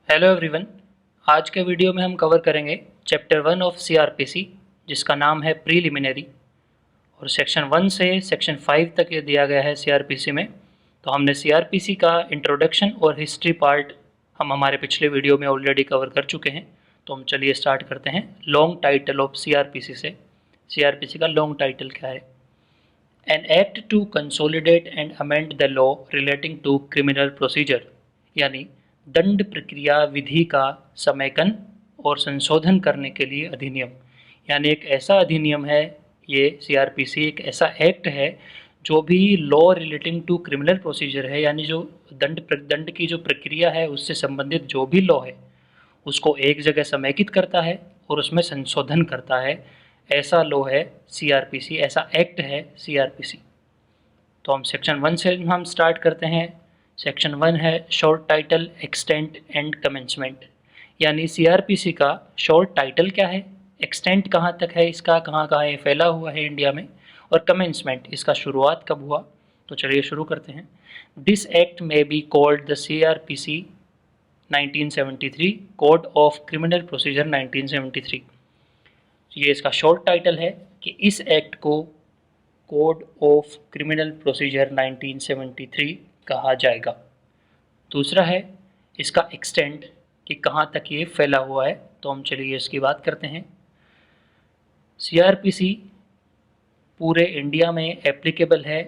Hello everyone. आज के video में हम कवर करेंगे चैप्टर 1 ऑफ सीआरपीसी जिसका नाम है प्रीलिमिनरी। और सेक्शन 1 से सेक्शन 5 तक ये दिया गया है सीआरपीसी में। तो हमने सीआरपीसी का इंट्रोडक्शन और हिस्ट्री पार्ट हम हमारे पिछले वीडियो में ऑलरेडी कवर कर चुके हैं। तो हम चलिए स्टार्ट करते हैं लॉन्ग टाइटल ऑफ सीआरपीसी से। सीआरपीसी का लॉन्ग टाइटल क्या है? An act to consolidate and amend the law relating to criminal procedure, यानी दंड प्रक्रिया विधि का समेकन और संशोधन करने के लिए अधिनियम। यानी एक ऐसा अधिनियम है, ये सीआरपीसी एक ऐसा एक्ट है जो भी law relating to criminal procedure है, यानी जो दंड की जो प्रक्रिया है उससे संबंधित जो भी लॉ है उसको एक जगह समेकित करता है और उसमें संशोधन करता है। ऐसा लॉ है सीआरपीसी, ऐसा एक्ट है सीआरपीसी। तो हम सेक्शन 1 से हम स्टार्ट करते हैं। सेक्शन 1 है short title, extent and commencement. यानी सीआरपीसी का शॉर्ट टाइटल क्या है, एक्सटेंट कहाँ तक है इसका, कहाँ कहाँ ये फैला हुआ है इंडिया में, और कमेंसमेंट इसका शुरुआत कब हुआ। तो चलिए शुरू करते हैं। दिस एक्ट में be called the CrPC 1973 code of criminal procedure 1973। ये इसका शॉर्ट टाइटल है कि इस एक्ट को कोड ऑफ क्रिमिनल प्रोसीजर 1973 कहा जाएगा। दूसरा है इसका एक्सटेंट कि कहाँ तक ये फैला हुआ है। तो हम चलिए इसकी बात करते हैं। सीआरपीसी पूरे इंडिया में एप्लीकेबल है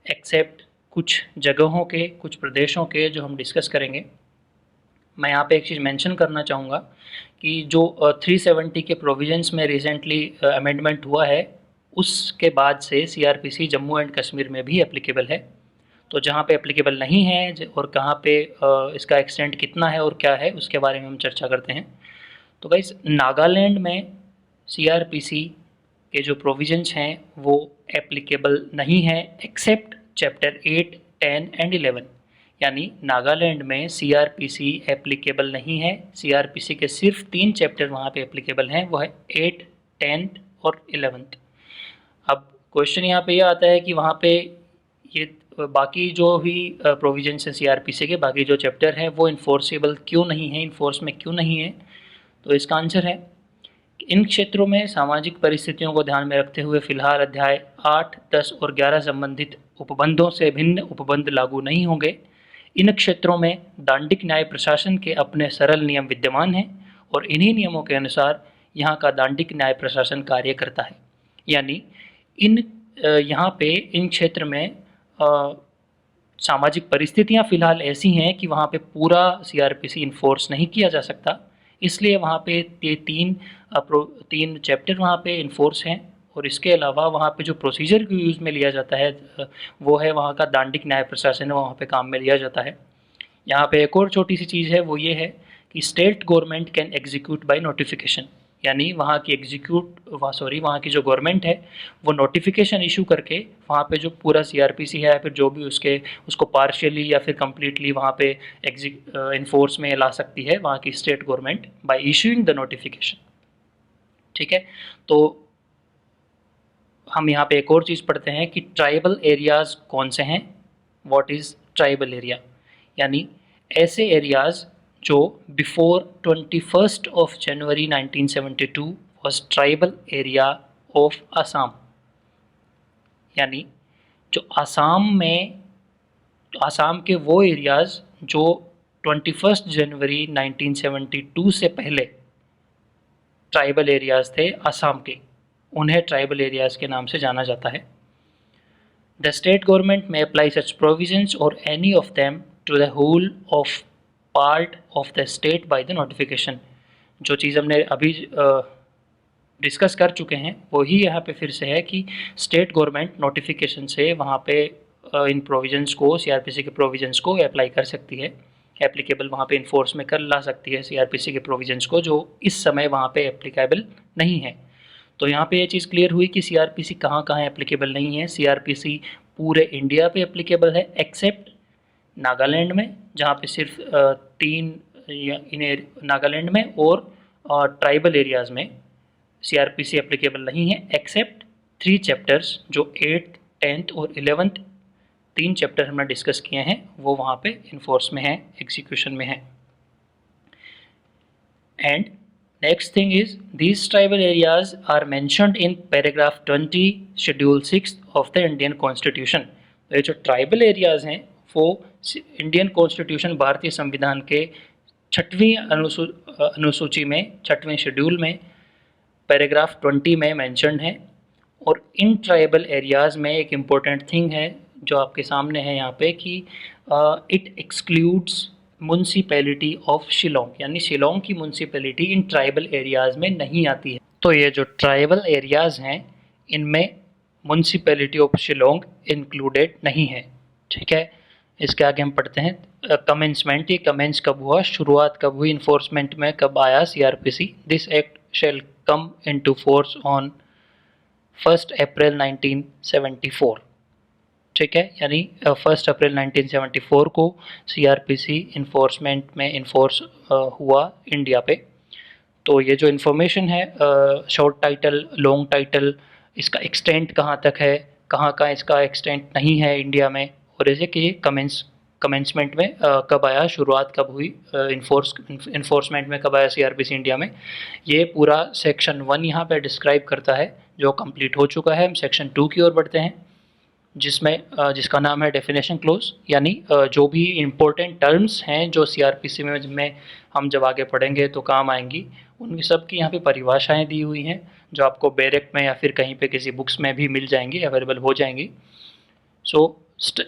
एक्सेप्ट कुछ जगहों के, कुछ प्रदेशों के, जो हम डिस्कस करेंगे। मैं यहाँ पे एक चीज़ मेंशन करना चाहूँगा कि जो 370 के प्रोविजंस में रिसेंटली अमेंडमेंट हुआ है उसके बाद से सीआरपीसी जम्मू एंड कश्मीर में भी एप्लीकेबल है। तो जहाँ पे एप्लीकेबल नहीं है और कहाँ पे इसका एक्सटेंट कितना है और क्या है उसके बारे में हम चर्चा करते हैं। तो गाइस, नागालैंड में सीआरपीसी के जो प्रोविजंस हैं वो एप्लीकेबल नहीं है एक्सेप्ट चैप्टर 8, 10 एंड 11। यानी नागालैंड में सीआरपीसी एप्लीकेबल नहीं है। सीआरपीसी के सिर्फ 3 चैप्टर वहाँ पे एप्लीकेबल हैं, वो है 8, 10 और 11। अब क्वेश्चन यहाँ पे ये आता है कि वहाँ पे ये बाकी जो भी प्रोविजंस हैं सीआरपीसी के, बाकी जो चैप्टर हैं वो इन्फोर्सेबल क्यों नहीं है, इन्फोर्स में क्यों नहीं है। तो इसका आंसर है कि इन क्षेत्रों में सामाजिक परिस्थितियों को ध्यान में रखते हुए फिलहाल अध्याय 8, 10 और 11 संबंधित उपबंधों से भिन्न उपबंध लागू नहीं होंगे। इन क्षेत्रों में दांडिक न्याय प्रशासन के अपने सरल नियम विद्यमान हैं और इन्हीं नियमों के अनुसार यहाँ का दांडिक न्याय प्रशासन कार्य करता है। यानी इन यहाँ पे इन क्षेत्र में सामाजिक परिस्थितियाँ फ़िलहाल ऐसी हैं कि वहाँ पे पूरा सीआरपीसी इन्फोर्स नहीं किया जा सकता, इसलिए वहाँ पे ये तीन चैप्टर वहाँ पे इन्फोर्स हैं। और इसके अलावा वहाँ पे जो प्रोसीजर को यूज़ में लिया जाता है वो है वहाँ का दांडिक न्याय प्रशासन है, वहाँ पे काम में लिया जाता है। यहाँ पे एक और छोटी सी चीज़ है, वो ये है कि state government can execute by notification. यानी वहाँ की जो गवर्नमेंट है वो नोटिफिकेशन इशू करके वहाँ पे जो पूरा सीआरपीसी है या फिर जो भी उसको पार्शियली या फिर कम्प्लीटली वहाँ पे इन्फोर्स में ला सकती है वहाँ की state government by issuing the notification. ठीक है, तो हम यहाँ पे एक और चीज़ पढ़ते हैं कि ट्राइबल एरियाज़ कौन से हैं। What is tribal area? यानी ऐसे एरियाज़ जो before 21 January 1972 was tribal area of Assam. यानी जो आसाम के वो एरियाज़ जो 21 जनवरी 1972 से पहले ट्राइबल एरियाज़ थे असम के, उन्हें ट्राइबल एरियाज़ के नाम से जाना जाता है। The state government may apply such provisions और any of them to the whole of part of the state by the notification. जो चीज़ हमने अभी डिस्कस कर चुके हैं वही यहाँ पे फिर से है कि स्टेट गवर्नमेंट नोटिफिकेशन से वहाँ पे इन प्रोविजंस को, सीआरपीसी के प्रोविजंस को अप्लाई कर सकती है, एप्लीकेबल वहाँ पे इन्फोर्स में कर ला सकती है सीआरपीसी के प्रोविजंस को, जो इस समय वहाँ पे एप्लीकेबल नहीं है। तो यहाँ पे ये चीज़ क्लियर हुई कि सीआरपीसी कहाँ कहाँ एप्लीकेबल नहीं है। सीआरपीसी पूरे इंडिया पे एप्लीकेबल है एक्सेप्ट नागालैंड में, जहाँ पे सिर्फ नागालैंड में और ट्राइबल एरियाज़ में सीआरपीसी एप्लीकेबल नहीं है एक्सेप्ट 3 चैप्टर्स जो 8th, 10th और 11th 3 चैप्टर हमने डिस्कस किए हैं वो वहाँ पे इन्फोर्स में हैं, एग्जीक्यूशन में हैं। And next thing is these tribal areas are mentioned in paragraph 20 schedule 6 of the Indian Constitution। तो ये जो ट्राइबल एरियाज हैं वो इंडियन कॉन्स्टिट्यूशन भारतीय संविधान के छठवीं अनुसूची में छठवें शेड्यूल में पैराग्राफ 20 में मेंशन्ड है। और इन ट्राइबल एरियाज़ में एक इम्पोर्टेंट थिंग है जो आपके सामने है यहाँ पे कि it excludes municipality of Shillong, यानी शिलोंग की म्यूनसिपैलिटी इन ट्राइबल एरियाज़ में नहीं आती है। तो ये जो ट्राइबल एरियाज़ हैं इनमें म्यूनसिपैलिटी ऑफ शिलोंग इंक्लूडेड नहीं है। ठीक है, इसके आगे हम पढ़ते हैं कमेंसमेंट। ये कमेंस कब हुआ, शुरुआत कब हुई, इन्फोर्समेंट में कब आया CrPC. This act shall come into force on 1 अप्रैल 1974। ठीक है, यानी 1 अप्रैल 1974 को सीआरपीसी इन्फोर्समेंट में इन्फोर्स हुआ इंडिया पे। तो ये जो इन्फॉर्मेशन है, शॉर्ट टाइटल, लॉन्ग टाइटल, इसका एक्सटेंट कहाँ तक है, कहाँ का इसका एक्सटेंट नहीं है इंडिया में, और जैसे कि कमेंसमेंट में कब आया, शुरुआत कब हुई, इन्फोर्समेंट में कब आया सीआरपीसी इंडिया में, ये पूरा सेक्शन 1 यहाँ पे डिस्क्राइब करता है जो कंप्लीट हो चुका है। हम सेक्शन 2 की ओर बढ़ते हैं जिसका नाम है डेफिनेशन क्लोज, यानी जो भी इम्पोर्टेंट टर्म्स हैं जो सीआरपीसी में हम जब आगे पढ़ेंगे तो काम आएंगी, उनकी सब की यहाँ पे परिभाषाएं दी हुई हैं जो आपको बैरक में या फिर कहीं पे किसी बुक्स में भी मिल जाएंगी, अवेलेबल हो जाएंगी। सो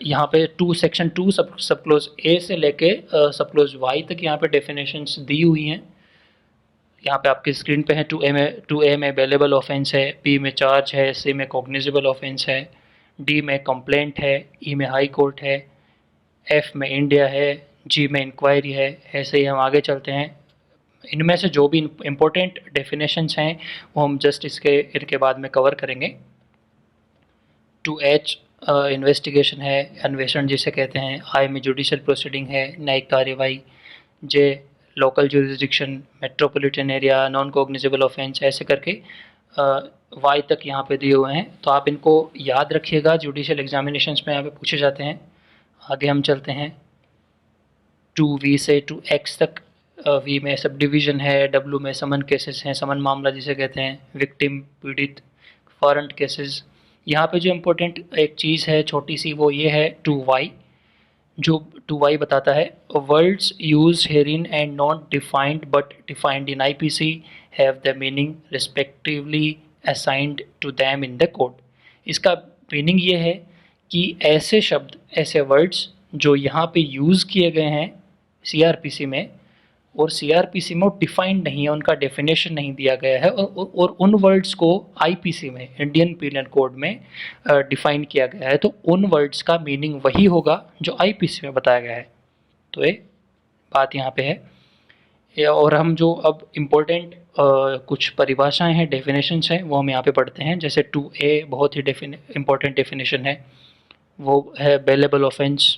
यहाँ पे सेक्शन 2 सब क्लोज ए से लेके सब क्लोज वाई तक यहाँ पे डेफिनेशंस दी हुई हैं। यहाँ पे आपकी स्क्रीन पे है। 2A में अवेलेबल ऑफेंस है, B में चार्ज है, C में कॉग्निजेबल ऑफेंस है, D में कंप्लेंट है, E में हाई कोर्ट है, F में इंडिया है, G में इंक्वायरी है। ऐसे ही हम आगे चलते हैं। इनमें से जो भी इम्पोर्टेंट डेफिनेशंस हैं वो हम जस्ट इनके बाद में कवर करेंगे। 2H इन्वेस्टिगेशन है, अन्वेषण जिसे कहते हैं। I में जुडिशल प्रोसीडिंग है, न्यायिक कार्यवाही। J local jurisdiction, metropolitan area, non cognizable offence, ऐसे करके वाई तक यहाँ पे दिए हुए हैं। तो आप इनको याद रखिएगा, जुडिशल एग्जामिनेशंस में यहाँ पे पूछे जाते हैं। आगे हम चलते हैं 2V से 2X तक। V में सब डिवीज़न है, W में समन केसेस हैं, समन मामला जिसे कहते हैं, विक्टिम, पीड़ित, वारंट केसेस। यहाँ पे जो इम्पोर्टेंट एक चीज़ है छोटी सी, वो ये है 2Y, जो 2Y बताता है words used herein and not defined but defined in IPC have the meaning respectively assigned to them in the code. इसका मीनिंग ये है कि ऐसे शब्द, ऐसे वर्ड्स जो यहाँ पे यूज़ किए गए हैं सीआरपीसी में, और सीआरपीसी में डिफाइंड नहीं है, उनका डेफिनेशन नहीं दिया गया है, और उन वर्ड्स को आईपीसी में, इंडियन पीनल कोड में डिफाइन किया गया है, तो उन वर्ड्स का मीनिंग वही होगा जो आईपीसी में बताया गया है। तो ये बात यहाँ पे है। और हम जो अब इम्पोर्टेंट कुछ परिभाषाएं हैं, डेफिनेशंस हैं, वो हम यहाँ पे पढ़ते हैं। जैसे 2A बहुत ही इम्पोर्टेंट डेफिनेशन है, वो है बेलेबल ऑफेंस।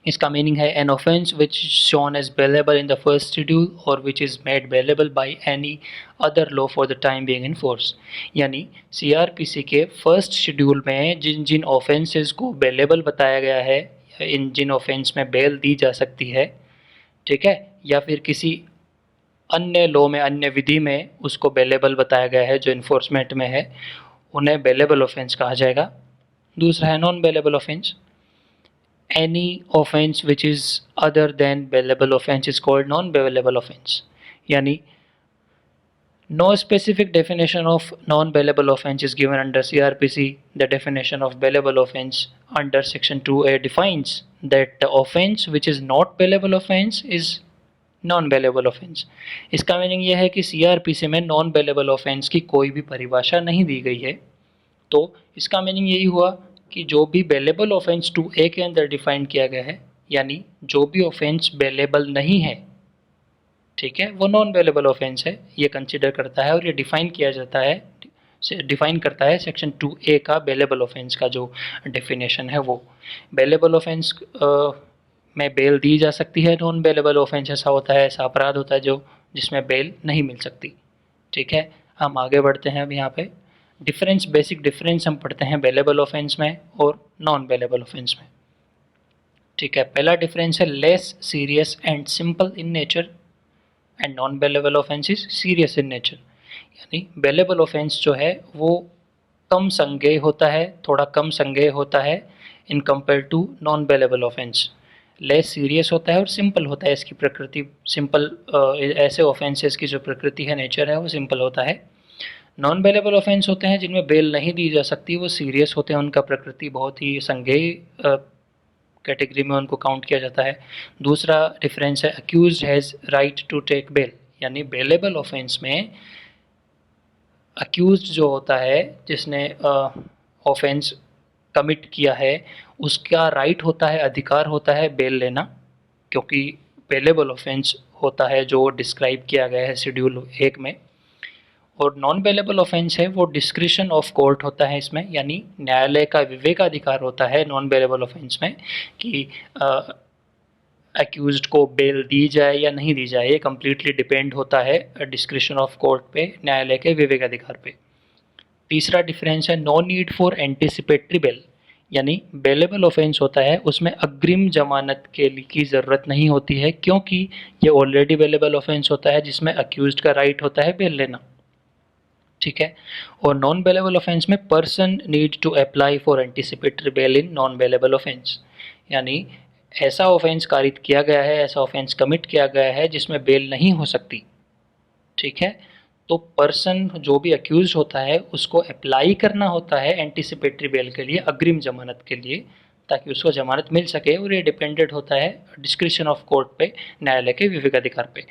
इसका मीनिंग है an offence which shown as bailable in the first schedule और which is made bailable by any other law for the time being in force. यानी सीआरपीसी के first schedule में जिन जिन ऑफेंसेस को bailable बताया गया है, इन जिन ऑफेंस में बेल दी जा सकती है, ठीक है, या फिर किसी अन्य लॉ में, अन्य विधि में उसको बेलेबल बताया गया है जो इन्फोर्समेंट में है, उन्हें बेलेबल ऑफेंस कहा जाएगा। दूसरा है non bailable offence. Any offense which is other than bailable offense is called non-bailable offense। यानी no specific definition of non-bailable offense is given under CRPC. The definition of bailable offense under section 2A defines that the offense which is not bailable offense is non-bailable offense। इसका meaning यह है कि CRPC में non-bailable offense की कोई भी परिभाषा नहीं दी गई है। तो इसका मीनिंग यही हुआ कि जो भी बेलेबल ऑफेंस 2A के अंदर डिफाइन किया गया है, यानी जो भी ऑफेंस बेलेबल नहीं है, ठीक है, वो नॉन बेलेबल ऑफेंस है, ये कंसिडर करता है और ये डिफाइन किया जाता है, डिफाइन करता है सेक्शन 2A का बेलेबल ऑफेंस का जो डेफिनेशन है। वो बेलेबल ऑफेंस में बेल दी जा सकती है, नॉन बेलेबल ऑफेंस ऐसा होता है, ऐसा अपराध होता है जो जिसमें बेल नहीं मिल सकती। ठीक है, हम आगे बढ़ते हैं। अब यहाँ पे डिफरेंस, बेसिक डिफरेंस हम पढ़ते हैं बेलेबल ऑफेंस में और नॉन बेलेबल ऑफेंस में। ठीक है, पहला डिफरेंस है less serious and simple in nature and non bailable offence is serious in nature. यानी बेलेबल ऑफेंस जो है वो कम संज्ञेय होता है, थोड़ा कम संज्ञेय होता है in compare to non bailable offence, less serious होता है और सिंपल होता है। इसकी प्रकृति सिंपल, ऐसे ऑफेंसेस की जो प्रकृति है, नेचर है, वो सिंपल होता है। नॉन बेलेबल ऑफेंस होते हैं जिनमें बेल नहीं दी जा सकती, वो सीरियस होते हैं, उनका प्रकृति बहुत ही संज्ञेय कैटेगरी में उनको काउंट किया जाता है। दूसरा डिफरेंस है accused has right to take bail. यानी बेलेबल ऑफेंस में अक्यूज्ड जो होता है, जिसने ऑफेंस कमिट किया है, उसका राइट होता है, अधिकार होता है बेल लेना, क्योंकि बेलेबल ऑफेंस होता है जो डिस्क्राइब किया गया है शेड्यूल 1 में। और नॉन बेलेबल ऑफेंस है वो डिस्क्रिशन ऑफ कोर्ट होता है इसमें, यानी न्यायालय का विवेकाधिकार होता है नॉन बेलेबल ऑफेंस में कि अक्यूज्ड को बेल दी जाए या नहीं दी जाए। ये कम्प्लीटली डिपेंड होता है डिस्क्रिशन ऑफ कोर्ट पे, न्यायालय के विवेकाधिकार पे। तीसरा डिफरेंस है no need for anticipatory bail. यानी बेलेबल ऑफेंस होता है उसमें अग्रिम जमानत के लिए की ज़रूरत नहीं होती है, क्योंकि ये ऑलरेडी बेलेबल ऑफेंस होता है जिसमें अक्यूज्ड का राइट होता है बेल लेना। ठीक है। और नॉन बेलेबल ऑफेंस में person need to apply for anticipatory bail in non bailable offence. यानी ऐसा ऑफेंस कारित किया गया है, ऐसा ऑफेंस कमिट किया गया है जिसमें बेल नहीं हो सकती। ठीक है। तो पर्सन जो भी अक्यूज होता है उसको अप्लाई करना होता है एंटिसिपेटरी बेल के लिए, अग्रिम जमानत के लिए, ताकि उसको जमानत मिल सके। और ये डिपेंडेंट होता है डिस्क्रिशन ऑफ कोर्ट पे, न्यायालय के विवेकाधिकार पे।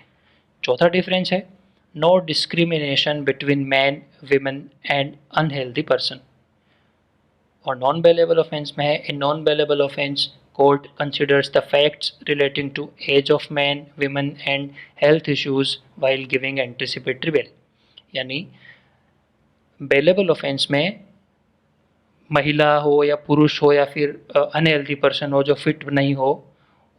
चौथा डिफरेंस है no discrimination between man, women and unhealthy person. और नॉन बेलेबल ऑफेंस में है in non bailable offence court considers the facts relating to age of man, women and health issues while giving anticipatory bail. यानी bailable offence में महिला हो या पुरुष हो या फिर अनहेल्दी पर्सन हो जो फिट नहीं हो,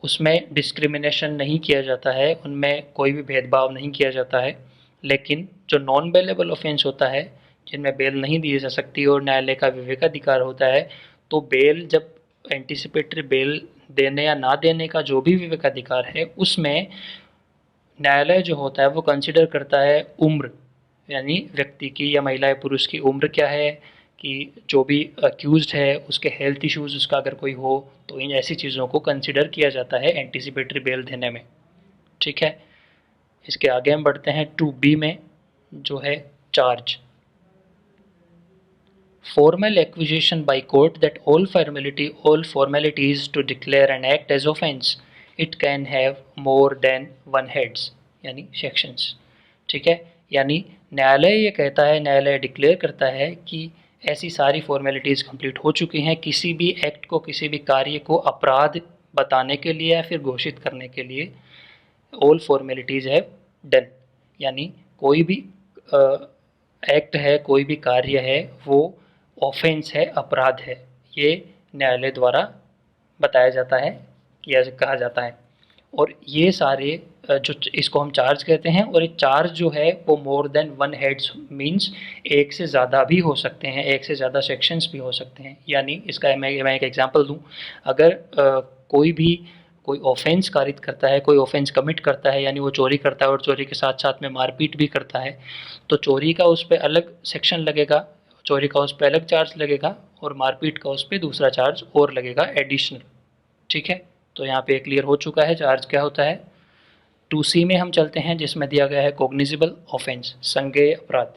उसमें डिस्क्रिमिनेशन नहीं किया जाता है, उनमें कोई भी भेदभाव नहीं किया जाता है। लेकिन जो नॉन बेलेबल ऑफेंस होता है जिनमें बेल नहीं दी जा सकती और न्यायालय का विवेकाधिकार होता है, तो बेल जब एंटिसिपेटरी बेल देने या ना देने का जो भी विवेकाधिकार है, उसमें न्यायालय जो होता है वो कंसिडर करता है उम्र, यानी व्यक्ति की या महिला या पुरुष की उम्र क्या है, कि जो भी अक्यूज्ड है उसके हेल्थ इश्यूज़ उसका अगर कोई हो, तो इन ऐसी चीज़ों को कंसिडर किया जाता है एंटिसिपेटरी बेल देने में। ठीक है। इसके आगे हम बढ़ते हैं 2B में, जो है charge. Formal accusation by court that all formalities to declare an act as offence, it can have more than one heads, यानी sections। ठीक है। यानी न्यायालय ये कहता है, न्यायालय डिक्लेयर करता है कि ऐसी सारी फॉर्मेलिटीज़ कंप्लीट हो चुकी हैं किसी भी एक्ट को, किसी भी कार्य को अपराध बताने के लिए या फिर घोषित करने के लिए। ऑल फॉर्मेलिटीज़ है डन। यानी कोई भी एक्ट है, कोई भी कार्य है, वो ऑफेंस है, अपराध है, ये न्यायालय द्वारा बताया जाता है, किया कहा जाता है। और ये सारे जो इसको हम चार्ज कहते हैं, और ये चार्ज जो है वो more than one heads means एक से ज़्यादा भी हो सकते हैं, एक से ज़्यादा सेक्शंस भी हो सकते हैं। यानी इसका मैं एक एग्जांपल दूं, अगर कोई ऑफेंस कारित करता है, कोई ऑफेंस कमिट करता है, यानी वो चोरी करता है और चोरी के साथ साथ में मारपीट भी करता है, तो चोरी का उस पर अलग सेक्शन लगेगा, चोरी का उस पर अलग चार्ज लगेगा, और मारपीट का उस पर दूसरा चार्ज और लगेगा एडिशनल। ठीक है। तो यहाँ पे क्लियर हो चुका है चार्ज क्या होता है। 2C में हम चलते हैं, जिसमें दिया गया है कॉग्निजिबल ऑफेंस, संज्ञेय अपराध।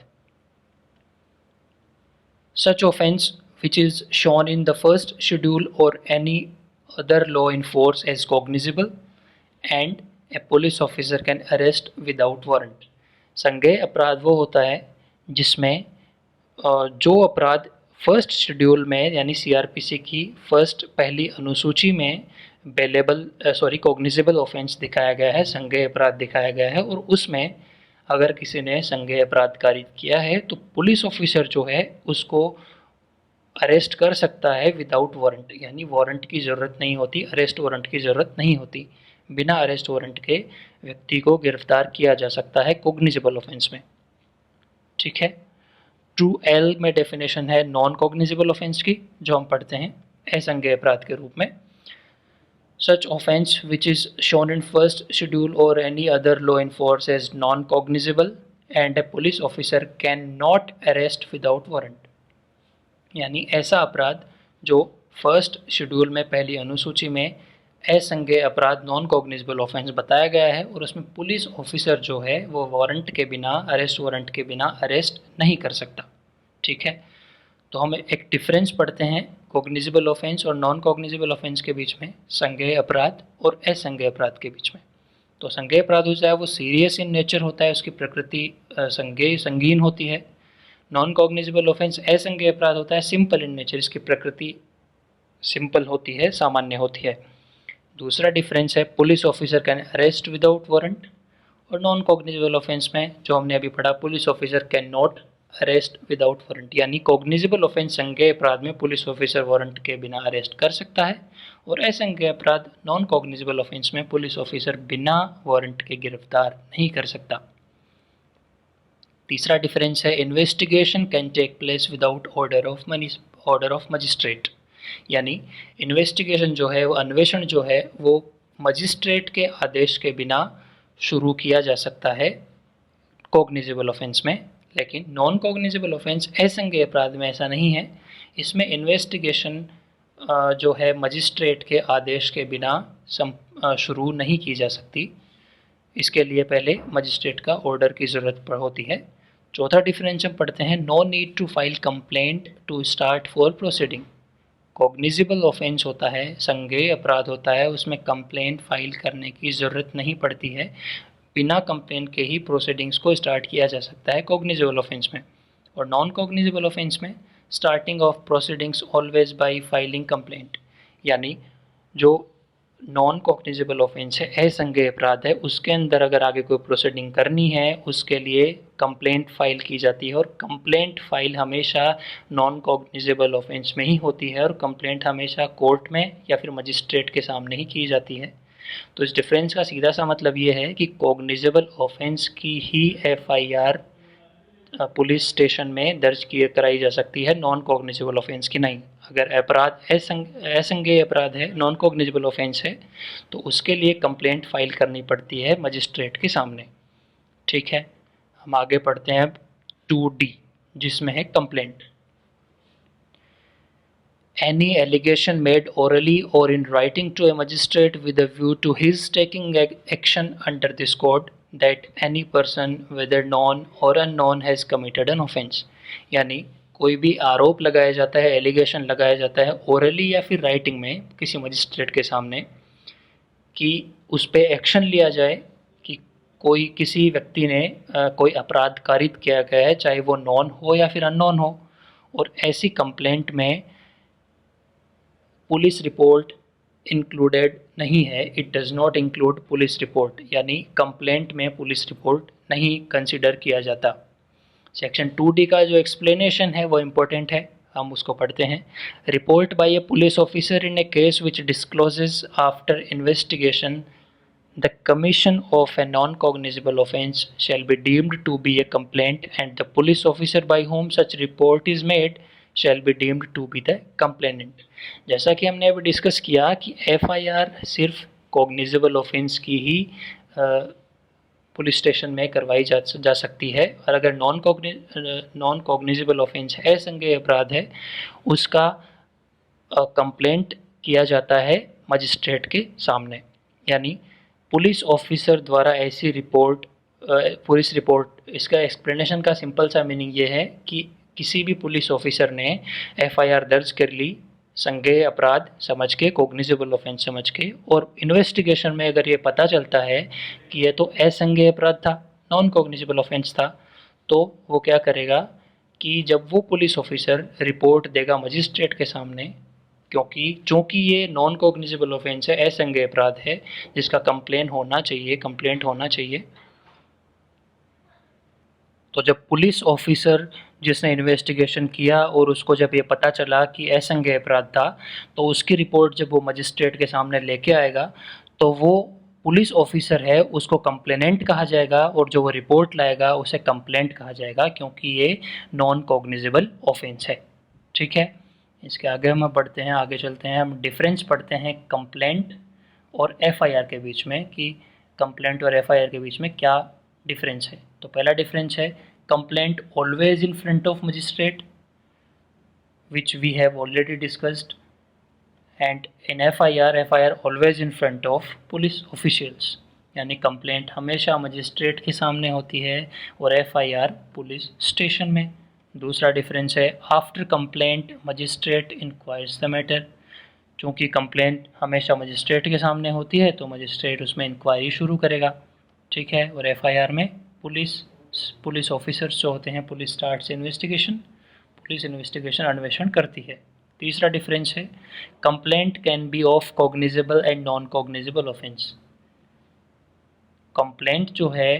सच offence which is shown in the first schedule or any other law in force as cognizable and a police officer can arrest without warrant। संज्ञेय अपराध वो होता है जिसमें जो अपराध फर्स्ट शेड्यूल में, यानी CRPC की पहली अनुसूची में कॉग्निजिबल ऑफेंस दिखाया गया है, संज्ञेय अपराध दिखाया गया है, और उसमें अगर किसी ने संज्ञेय अपराध कारित किया है तो पुलिस ऑफिसर जो है उसको अरेस्ट कर सकता है विदाउट वारंट, यानी वारंट की ज़रूरत नहीं होती, अरेस्ट वारंट की ज़रूरत नहीं होती, बिना अरेस्ट वारंट के व्यक्ति को गिरफ्तार किया जा सकता है कॉग्निजिबल ऑफेंस में। ठीक है। 2L में डेफिनेशन है नॉन कॉग्निजिबल ऑफेंस की, जो हम पढ़ते हैं असंज्ञेय अपराध के रूप में। Such offence which is shown in first schedule or any other law enforced as non-cognizable and a police officer cannot arrest without warrant। यानी ऐसा अपराध जो फर्स्ट शेड्यूल में पहली अनुसूची में असंज्ञेय अपराध नॉन कॉग्निजेबल ऑफेंस बताया गया है और उसमें पुलिस ऑफिसर जो है वो वारंट के बिना, अरेस्ट वारंट के बिना अरेस्ट नहीं कर सकता। ठीक है, तो हम एक डिफरेंस पढ़ते हैं कॉग्निजेबल ऑफेंस और नॉन कॉग्निजेबल ऑफेंस के बीच में, संज्ञेय अपराध और असंज्ञेय अपराध के बीच में। तो संज्ञेय अपराध हो जाए वो सीरियस इन नेचर होता है, उसकी प्रकृति संगीन होती है। नॉन कॉग्निजेबल ऑफेंस असंज्ञेय अपराध होता है, सिंपल इन नेचर, इसकी प्रकृति सिंपल होती है, सामान्य होती है। दूसरा डिफरेंस है police officer can arrest without warrant, और नॉन कॉग्निजेबल ऑफेंस में जो हमने अभी पढ़ा police officer can not arrest without warrant. यानी कॉग्निजेबल ऑफेंस संज्ञेय अपराध में पुलिस ऑफिसर वारंट के बिना अरेस्ट कर सकता है और असंज्ञेय अपराध नॉन कॉग्निजेबल ऑफेंस में पुलिस ऑफिसर बिना वारंट के गिरफ्तार नहीं कर सकता। तीसरा डिफरेंस है investigation can take place without order of magistrate. यानी इन्वेस्टिगेशन जो है वो, अन्वेषण जो है वो मजिस्ट्रेट के आदेश के बिना शुरू किया जा सकता है कॉग्निजेबल ऑफेंस में, लेकिन नॉन कॉग्निजेबल ऑफेंस असंज्ञेय अपराध में ऐसा नहीं है। इसमें इन्वेस्टिगेशन जो है मजिस्ट्रेट के आदेश के बिना शुरू नहीं की जा सकती, इसके लिए पहले मजिस्ट्रेट का ऑर्डर की ज़रूरत होती है। चौथा डिफरेंस हम पढ़ते हैं no need to file complaint to start for proceeding. Cognizable offence होता है, संज्ञेय अपराध होता है, उसमें कंप्लेंट फाइल करने की ज़रूरत नहीं पड़ती है, बिना कंप्लेंट के ही प्रोसीडिंग्स को स्टार्ट किया जा सकता है कॉग्निजेबल ऑफेंस में। और नॉन कॉग्निजेबल ऑफेंस में starting of proceedings always bye filing complaint. यानी जो नॉन कॉग्निजेबल ऑफेंस है, असंज्ञेय अपराध है, उसके अंदर अगर आगे कोई प्रोसीडिंग करनी है उसके लिए कंप्लेंट फाइल की जाती है, और कंप्लेंट फाइल हमेशा नॉन कॉग्निजेबल ऑफेंस में ही होती है, और कंप्लेंट हमेशा कोर्ट में या फिर मजिस्ट्रेट के सामने ही की जाती है। तो इस डिफरेंस का सीधा सा मतलब ये है कि कॉग्निजेबल ऑफेंस की ही FIR पुलिस स्टेशन में दर्ज कराई जा सकती है, नॉन कॉग्निजेबल ऑफेंस की नहीं। अगर अपराध असंज्ञेय अपराध है, नॉन कॉग्निजेबल ऑफेंस है, तो उसके लिए कंप्लेंट फाइल करनी पड़ती है मजिस्ट्रेट के सामने। ठीक है, हम आगे पढ़ते हैं अब 2D जिसमें है complaint. Any allegation made orally or in writing to a magistrate with a view to his taking action under this code that any person whether known or unknown has committed an offence। यानी कोई भी आरोप लगाया जाता है, allegation लगाया जाता है ओरली या फिर राइटिंग में किसी मजिस्ट्रेट के सामने कि उस पर एक्शन लिया जाए कि कोई किसी व्यक्ति ने कोई अपराध कारित किया गया है, चाहे वो नॉन हो या फिर अननोन हो, और ऐसी कंप्लेंट में पुलिस रिपोर्ट इंक्लूडेड नहीं है, it does not include police report, यानी कंप्लेंट में पुलिस रिपोर्ट नहीं कंसिडर किया जाता। सेक्शन 2D का जो एक्सप्लेनेशन है वो इम्पोर्टेंट है, हम उसको पढ़ते हैं। Report by a police officer in a case which discloses after investigation the commission of a non cognizable offence shall be deemed to be a complaint and the police officer by whom such report is made shall be deemed to be the complainant. जैसा कि हमने अभी discuss किया कि FIR सिर्फ cognizable offence की ही police station में करवाई जा सकती है, और अगर नॉन कॉग्निजेबल ऑफेंस है, संज्ञेय अपराध है, उसका कंप्लेंट किया जाता है मजिस्ट्रेट के सामने। यानी पुलिस ऑफिसर द्वारा ऐसी रिपोर्ट, पुलिस रिपोर्ट, इसका एक्सप्लेनेशन का सिंपल सा मीनिंग ये है कि किसी भी पुलिस ऑफिसर ने FIR दर्ज कर ली संज्ञेय अपराध समझ के, कॉग्निजेबल ऑफेंस समझ के, और इन्वेस्टिगेशन में अगर ये पता चलता है कि ये तो असंज्ञेय अपराध था, नॉन कॉग्निजेबल ऑफेंस था, तो वो क्या करेगा कि जब वो पुलिस ऑफिसर रिपोर्ट देगा मजिस्ट्रेट के सामने, चूँकि ये नॉन कॉग्निजेबल ऑफेंस है, असंज्ञेय अपराध है जिसका कंप्लेंट होना चाहिए, तो जब पुलिस ऑफिसर जिसने इन्वेस्टिगेशन किया और उसको जब ये पता चला कि असंज्ञेय अपराध था, तो उसकी रिपोर्ट जब वो मजिस्ट्रेट के सामने लेके आएगा तो वो पुलिस ऑफिसर है उसको कंप्लेनेंट कहा जाएगा, और जो वो रिपोर्ट लाएगा उसे कंप्लेंट कहा जाएगा, क्योंकि ये नॉन कॉग्निजेबल ऑफेंस है। ठीक है, इसके आगे हम बढ़ते हैं, आगे चलते हैं, हम डिफरेंस पढ़ते हैं कंप्लेंट और एफआईआर के बीच में कि कंप्लेंट और एफआईआर के बीच में क्या डिफरेंस है। तो पहला डिफरेंस है complaint always in front of magistrate which we have already discussed, and in FIR always in front of police officials, यानी कंप्लेंट हमेशा मजिस्ट्रेट के सामने होती है और एफआईआर पुलिस स्टेशन में। दूसरा डिफरेंस है after complaint magistrate enquires the matter, चूँकि कंप्लेंट हमेशा मजिस्ट्रेट के सामने होती है तो मजिस्ट्रेट उसमें इंक्वायरी शुरू करेगा, ठीक है। और एफआईआर में पुलिस ऑफिसर्स जो होते हैं, police starts investigation, police investigation अन्वेषण करती है। तीसरा डिफरेंस है complaint can be of cognizable and non cognizable offence. Complaint जो है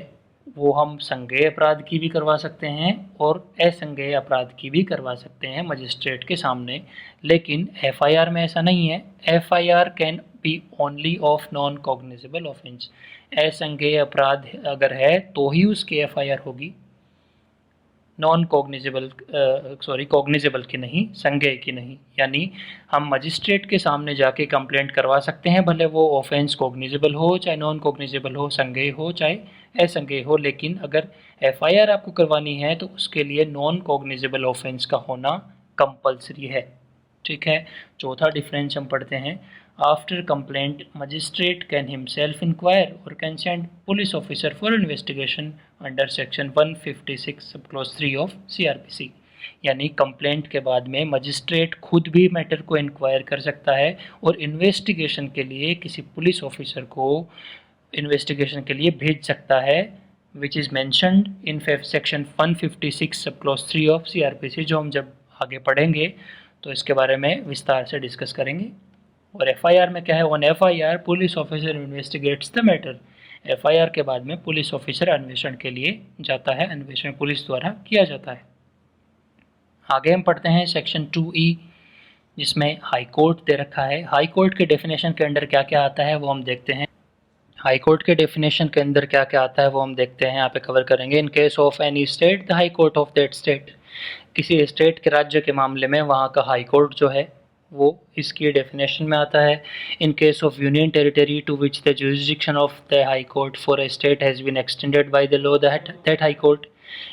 वो हम संज्ञेय अपराध की भी करवा सकते हैं और असंज्ञेय अपराध की भी करवा सकते हैं मजिस्ट्रेट के सामने, लेकिन एफआईआर में ऐसा नहीं है। FIR can be only of non cognizable offence. असंज्ञेय अपराध अगर है तो ही उसकी एफआईआर होगी, नॉन कॉग्निजेबल कॉग्निजेबल की नहीं, संज्ञेय की नहीं। यानी हम मजिस्ट्रेट के सामने जाके कंप्लेंट करवा सकते हैं, भले वो ऑफेंस कॉग्निजेबल हो चाहे नॉन कॉग्निजेबल हो, संज्ञेय हो चाहे असंज्ञेय हो, लेकिन अगर एफआईआर आपको करवानी है तो उसके लिए नॉन कॉग्निजेबल ऑफेंस का होना कंपलसरी है, ठीक है। चौथा डिफरेंस हम पढ़ते हैं after complaint magistrate can himself inquire और can send police officer for investigation under section 156 sub clause 3 of CrPC. यानी कंप्लेंट के बाद में मजिस्ट्रेट खुद भी मैटर को इंक्वायर कर सकता है और इन्वेस्टिगेशन के लिए किसी पुलिस ऑफिसर को इन्वेस्टिगेशन के लिए भेज सकता है, which is mentioned in section 156 sub clause 3 of CrPC, जो हम जब आगे पढ़ेंगे तो इसके बारे में विस्तार से डिस्कस करेंगे। और एफआईआर में क्या है, on FIR police officer investigates the matter. FIR के बाद में पुलिस ऑफिसर अन्वेषण के लिए जाता है, अन्वेषण पुलिस द्वारा किया जाता है। आगे हम पढ़ते हैं सेक्शन 2E, जिसमें हाई कोर्ट दे रखा है। हाई कोर्ट के डेफिनेशन के अंदर क्या क्या आता है वो हम देखते हैं। हाई कोर्ट के डेफिनेशन के अंदर क्या क्या आता है वो हम देखते हैं, यहाँ पे कवर करेंगे। इन case of any state the high court of that state. किसी स्टेट के राज्य के मामले में वहाँ का हाई कोर्ट जो है वो इसकी डेफिनेशन में आता है। In case of union territory to which the jurisdiction of the high court for a state has been extended by the law that high court.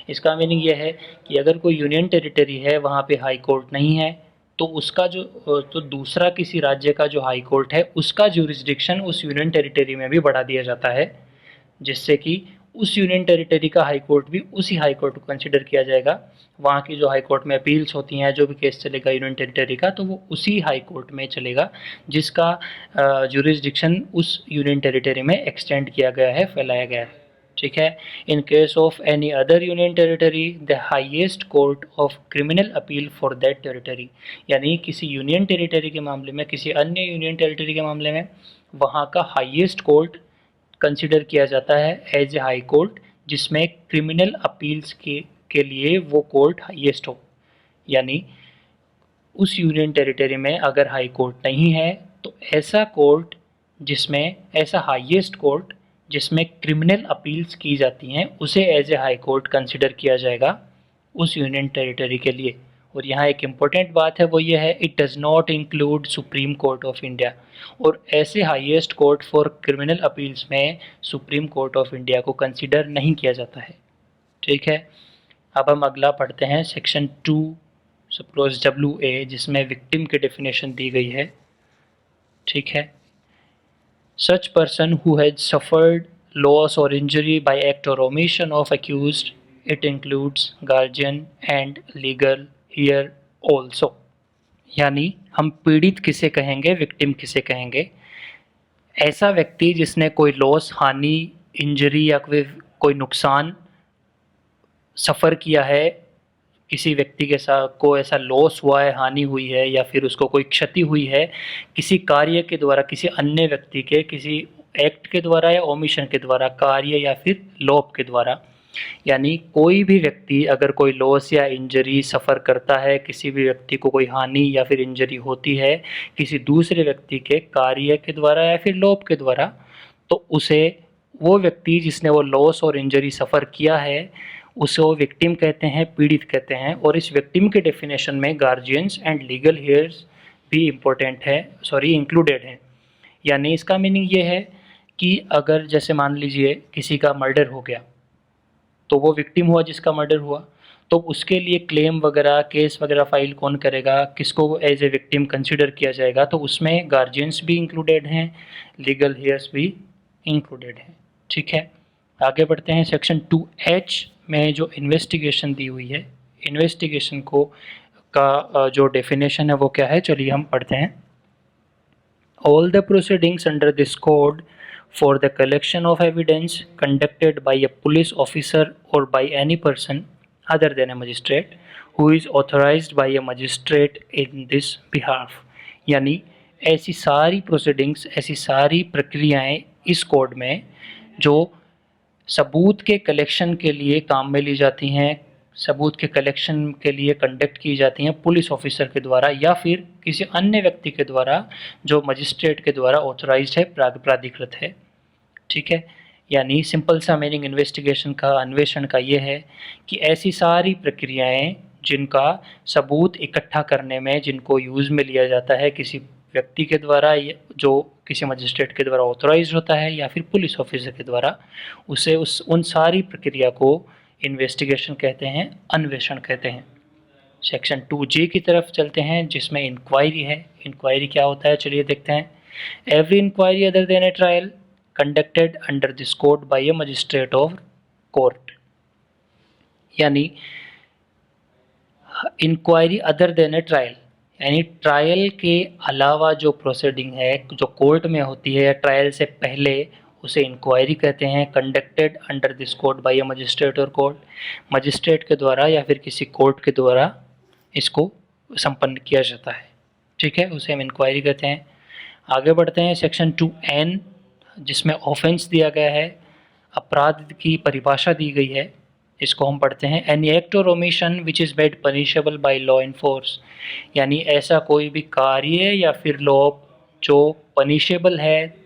इसका मीनिंग ये है कि अगर कोई यूनियन टेरिटरी है वहाँ पे हाई कोर्ट नहीं है तो उसका जो तो दूसरा किसी राज्य का जो हाई कोर्ट है उसका जुरिस्डिक्शन उस यूनियन टेरिटरी में भी बढ़ा दिया जाता है, जिससे कि उस यूनियन टेरिटरी का हाई कोर्ट भी उसी हाई कोर्ट को कंसिडर किया जाएगा। वहाँ की जो हाई कोर्ट में अपील्स होती हैं, जो भी केस चलेगा यूनियन टेरिटरी का, तो वो उसी हाई कोर्ट में चलेगा जिसका जुरिस्डिक्शन उस यूनियन टेरिटरी में एक्सटेंड किया गया है, फैलाया गया है, ठीक है। In case of any other union territory the highest court of criminal appeal for that territory. यानी किसी यूनियन टेरिटरी के मामले में, किसी अन्य यूनियन टेरिटरी के मामले में वहाँ का हाईएस्ट कोर्ट कंसिडर किया जाता है एज ए हाई कोर्ट, जिसमें क्रिमिनल अपील्स के लिए वो कोर्ट हाईएस्ट हो। यानी उस यूनियन टेरिटरी में अगर हाई कोर्ट नहीं है तो ऐसा कोर्ट जिसमें, ऐसा हाईएस्ट कोर्ट जिसमें क्रिमिनल अपील्स की जाती हैं, उसे as a high court consider किया जाएगा उस यूनियन टेरिटरी के लिए। और यहाँ एक इम्पोर्टेंट बात है, वो ये है it does not include supreme court of India. और ऐसे highest court for criminal appeals में सुप्रीम कोर्ट ऑफ इंडिया को कंसिडर नहीं किया जाता है, ठीक है। अब हम अगला पढ़ते हैं सेक्शन 2 सब क्लॉज WA, जिसमें विक्टिम की डेफिनेशन दी गई है, ठीक है। Such person who has suffered loss or injury by act or omission of accused, it includes guardian and legal here also। यानी हम पीड़ित किसे कहेंगे, विक्टिम किसे कहेंगे, ऐसा व्यक्ति जिसने कोई लॉस, हानि, इंजरी या कोई नुकसान सफ़र किया है, किसी व्यक्ति के साथ को ऐसा लॉस हुआ है, हानि हुई है या फिर उसको कोई क्षति हुई है किसी कार्य के द्वारा, किसी अन्य व्यक्ति के किसी एक्ट के द्वारा या ओमिशन के द्वारा, कार्य या फिर लोप के द्वारा। यानी कोई भी व्यक्ति अगर कोई लॉस या इंजरी सफ़र करता है, किसी भी व्यक्ति को कोई हानि या फिर इंजरी होती है किसी दूसरे व्यक्ति के कार्य के द्वारा या फिर लोप के द्वारा, तो उसे, वो व्यक्ति जिसने वो लॉस और इंजरी सफ़र किया है उसे वो विक्टिम कहते हैं, पीड़ित कहते हैं। और इस विक्टिम के डेफिनेशन में गार्जियंस एंड लीगल हेयर्स भी इंक्लूडेड हैं। यानी इसका मीनिंग ये है कि अगर जैसे मान लीजिए किसी का मर्डर हो गया, तो वो विक्टिम हुआ जिसका मर्डर हुआ, तो उसके लिए क्लेम वगैरह केस वगैरह फाइल कौन करेगा, किसको एज ए विक्टिम कंसिडर किया जाएगा, तो उसमें गार्जियंस भी इंक्लूडेड हैं, लीगल हेयर्स भी इंक्लूडेड हैं। ठीक है, आगे बढ़ते हैं। सेक्शन 2H में जो इन्वेस्टिगेशन दी हुई है, इन्वेस्टिगेशन को का जो डेफिनेशन है वो क्या है, चलिए हम पढ़ते हैं। All the proceedings under this code for the collection of evidence conducted by a police officer or by any person other than a magistrate who is authorized by a magistrate in this behalf। यानी ऐसी सारी proceedings, ऐसी सारी प्रक्रियाएं इस code में जो सबूत के कलेक्शन के लिए काम में ली जाती हैं, सबूत के कलेक्शन के लिए कंडक्ट की जाती हैं पुलिस ऑफिसर के द्वारा या फिर किसी अन्य व्यक्ति के द्वारा जो मजिस्ट्रेट के द्वारा ऑथराइज्ड है, प्राधिकृत है। ठीक है, यानी सिंपल सा मीनिंग इन्वेस्टिगेशन का, अन्वेषण का ये है कि ऐसी सारी प्रक्रियाएं जिनका सबूत इकट्ठा करने में, जिनको यूज़ में लिया जाता है किसी व्यक्ति के द्वारा जो किसी मजिस्ट्रेट के द्वारा ऑथराइज्ड होता है या फिर पुलिस ऑफिसर के द्वारा, उसे उन सारी प्रक्रिया को इन्वेस्टिगेशन कहते हैं, अन्वेषण कहते हैं। सेक्शन 2G की तरफ चलते हैं जिसमें इंक्वायरी है। इंक्वायरी क्या होता है, चलिए देखते हैं। Every inquiry other than a trial conducted under this code by a magistrate of court. यानी inquiry other than a trial, यानी ट्रायल के अलावा जो प्रोसीडिंग है जो कोर्ट में होती है या ट्रायल से पहले, उसे इंक्वायरी कहते हैं। Conducted under this code by a magistrate और कोर्ट, मजिस्ट्रेट के द्वारा या फिर किसी कोर्ट के द्वारा इसको संपन्न किया जाता है। ठीक है, उसे हम इंक्वायरी कहते हैं। आगे बढ़ते हैं। सेक्शन 2N जिसमें ऑफेंस दिया गया है, अपराध की परिभाषा दी गई है, इसको हम पढ़ते हैं। एनी एक्ट और omission which is made punishable by law enforce, यानी ऐसा कोई भी कार्य या फिर लॉ जो पनिशेबल है,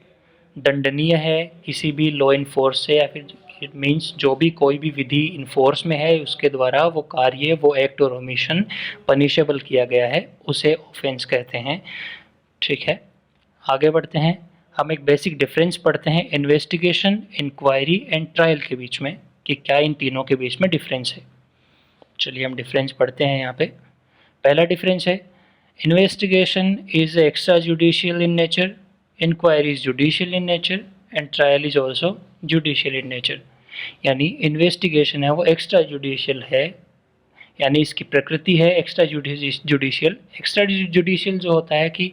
दंडनीय है किसी भी लॉ इन्फोर्स से, या फिर इट मीन्स जो भी कोई भी विधि इन्फोर्स में है उसके द्वारा वो कार्य, वो एक्ट और ओमिशन पनिशेबल किया गया है, उसे ऑफेंस कहते हैं। ठीक है, आगे बढ़ते हैं। हम एक बेसिक डिफरेंस पढ़ते हैं इन्वेस्टिगेशन, इंक्वायरी एंड ट्रायल के बीच में, कि क्या इन तीनों के बीच में डिफरेंस है। चलिए हम डिफरेंस पढ़ते हैं यहाँ पे। पहला डिफरेंस है, investigation is extra judicial in nature, inquiry is judicial in nature and trial is also judicial in nature. यानी इन्वेस्टिगेशन है वो एक्स्ट्रा जुडिशियल है, यानी इसकी प्रकृति है एक्स्ट्रा जुडिशियल। एक्स्ट्रा जुडिशियल जो होता है कि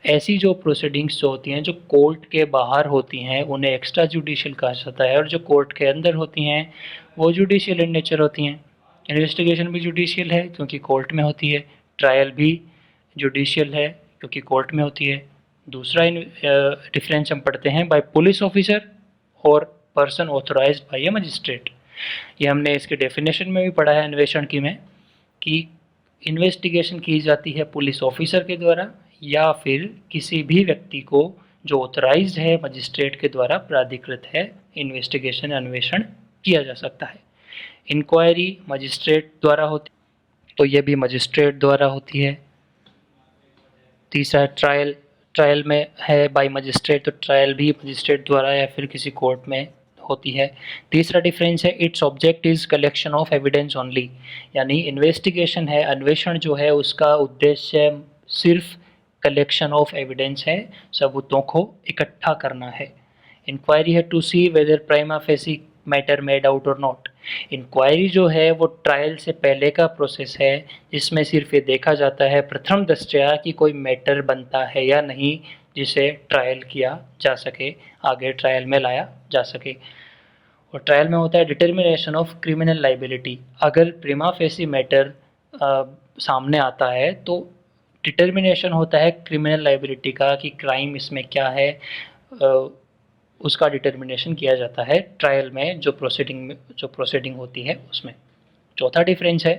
ऐसी जो प्रोसीडिंग्स जो होती हैं जो कोर्ट के बाहर होती हैं उन्हें एक्स्ट्रा जुडिशियल कहा जाता है, और जो कोर्ट के अंदर होती हैं वो जुडिशियल इन नेचर होती हैं। इन्वेस्टिगेशन भी जुडिशियल है क्योंकि कोर्ट में होती है, ट्रायल भी जुडिशियल है क्योंकि कोर्ट में होती है। दूसरा डिफरेंस हम पढ़ते हैं बाय पुलिस ऑफिसर और person authorised bye a magistrate. ये हमने इसके डेफिनेशन में भी पढ़ा है अन्वेषण की में, कि इन्वेस्टिगेशन की जाती है पुलिस ऑफिसर के द्वारा या फिर किसी भी व्यक्ति को जो ऑथराइज्ड है मजिस्ट्रेट के द्वारा प्राधिकृत है, इन्वेस्टिगेशन अन्वेषण किया जा सकता है। इंक्वायरी मजिस्ट्रेट द्वारा होती, तो ये भी मजिस्ट्रेट द्वारा होती है। तीसरा ट्रायल, ट्रायल में है बाय मजिस्ट्रेट, तो ट्रायल भी मजिस्ट्रेट द्वारा या फिर किसी कोर्ट में होती है। तीसरा डिफरेंस है, its object is collection of evidence only, यानी इन्वेस्टिगेशन है, अन्वेषण जो है उसका उद्देश्य सिर्फ कलेक्शन ऑफ एविडेंस है, सबूतों को इकट्ठा करना है। इंक्वायरी है to see whether prima facie matter made out और नॉट। इंक्वायरी जो है वो ट्रायल से पहले का प्रोसेस है जिसमें सिर्फ ये देखा जाता है प्रथम दृष्टया कि कोई मैटर बनता है या नहीं जिसे ट्रायल किया जा सके, आगे ट्रायल में लाया जा सके। और ट्रायल में होता है डिटर्मिनेशन ऑफ क्रिमिनल लाइबिलिटी। अगर प्रिमा फेसी मैटर सामने आता है तो डिटर्मिनेशन होता है क्रिमिनल लाइबिलिटी का, कि क्राइम इसमें क्या है, उसका डिटर्मिनेशन किया जाता है ट्रायल में, जो प्रोसीडिंग होती है उसमें। चौथा डिफरेंस है,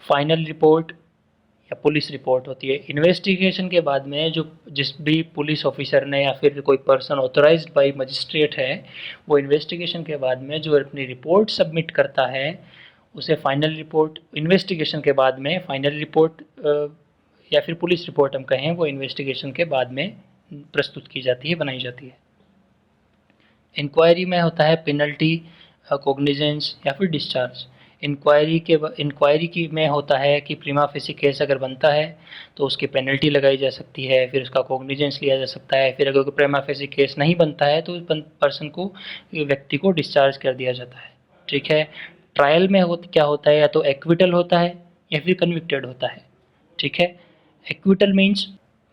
फाइनल रिपोर्ट या पुलिस रिपोर्ट होती है। इन्वेस्टिगेशन के बाद में जो जिस भी पुलिस ऑफिसर ने या फिर कोई पर्सन ऑथराइज्ड बाय मजिस्ट्रेट है, वो इन्वेस्टिगेशन के बाद में जो अपनी रिपोर्ट सबमिट करता है उसे फाइनल रिपोर्ट, इन्वेस्टिगेशन के बाद में फाइनल रिपोर्ट या फिर पुलिस रिपोर्ट हम कहें, वो इन्वेस्टिगेशन के बाद में प्रस्तुत की जाती है, बनाई जाती है। इंक्वायरी में होता है पेनल्टी, कॉग्निजेंस या फिर डिस्चार्ज। इंक्वायरी की में होता है कि प्रीमा फेसी केस अगर बनता है तो उसकी पेनल्टी लगाई जा सकती है, फिर उसका कॉग्निजेंस लिया जा सकता है, फिर अगर प्रीमा फेसी केस नहीं बनता है तो पर्सन को, व्यक्ति को डिस्चार्ज कर दिया जाता है। ठीक है। ट्रायल में क्या होता है, या तो एक्विटल होता है या फिर कन्विक्टेड होता है। ठीक है। एक्विटल मीन्स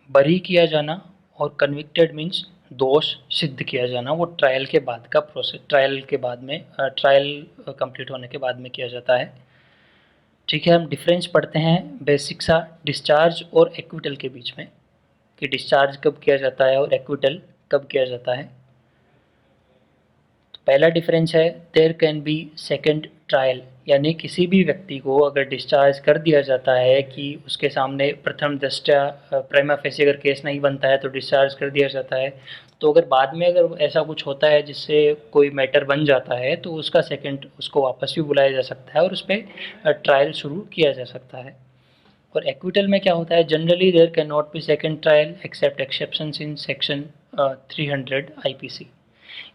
बरी किया जाना और कन्विक्टेड मीन्स दोष सिद्ध किया जाना। वो ट्रायल के बाद का प्रोसेस, ट्रायल कंप्लीट होने के बाद में किया जाता है। ठीक है। हम डिफरेंस पढ़ते हैं बेसिक सा डिस्चार्ज और एक्विटल के बीच में, कि डिस्चार्ज कब किया जाता है और एक्विटल कब किया जाता है। तो पहला डिफरेंस है there can be second trial, यानी किसी भी व्यक्ति को अगर डिस्चार्ज कर दिया जाता है कि उसके सामने प्रथम दृष्टया प्रीमा फेसी अगर केस नहीं बनता है तो डिस्चार्ज कर दिया जाता है, तो अगर बाद में अगर ऐसा कुछ होता है जिससे कोई मैटर बन जाता है तो उसका सेकंड, उसको वापस भी बुलाया जा सकता है और उस पर ट्रायल शुरू किया जा सकता है। और एक्विटल में क्या होता है, generally there can not be second trial except exceptions in section 300 IPC.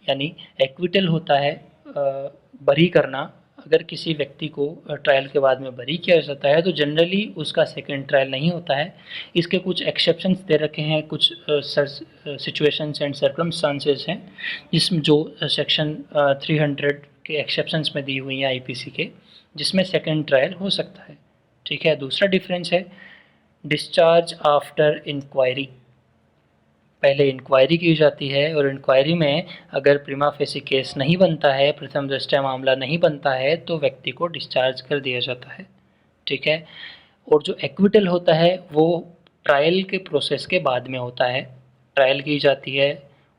यानी एक्विटल होता है बरी करना, अगर किसी व्यक्ति को ट्रायल के बाद में बरी किया जाता है तो जनरली उसका सेकंड ट्रायल नहीं होता है। इसके कुछ एक्सेप्शंस दे रखे हैं, कुछ सिचुएशंस एंड सर्कमस्टांसेस हैं जिसमें जो सेक्शन 300 के एक्सेप्शंस में दी हुई हैं आईपीसी के, जिसमें सेकंड ट्रायल हो सकता है। ठीक है। दूसरा डिफरेंस है डिस्चार्ज आफ्टर इंक्वायरी। पहले इंक्वायरी की जाती है और इंक्वायरी में अगर प्रीमा फेसी केस नहीं बनता है, प्रथम दृष्टया मामला नहीं बनता है, तो व्यक्ति को डिस्चार्ज कर दिया जाता है। ठीक है। और जो एक्विटल होता है वो ट्रायल के प्रोसेस के बाद में होता है। ट्रायल की जाती है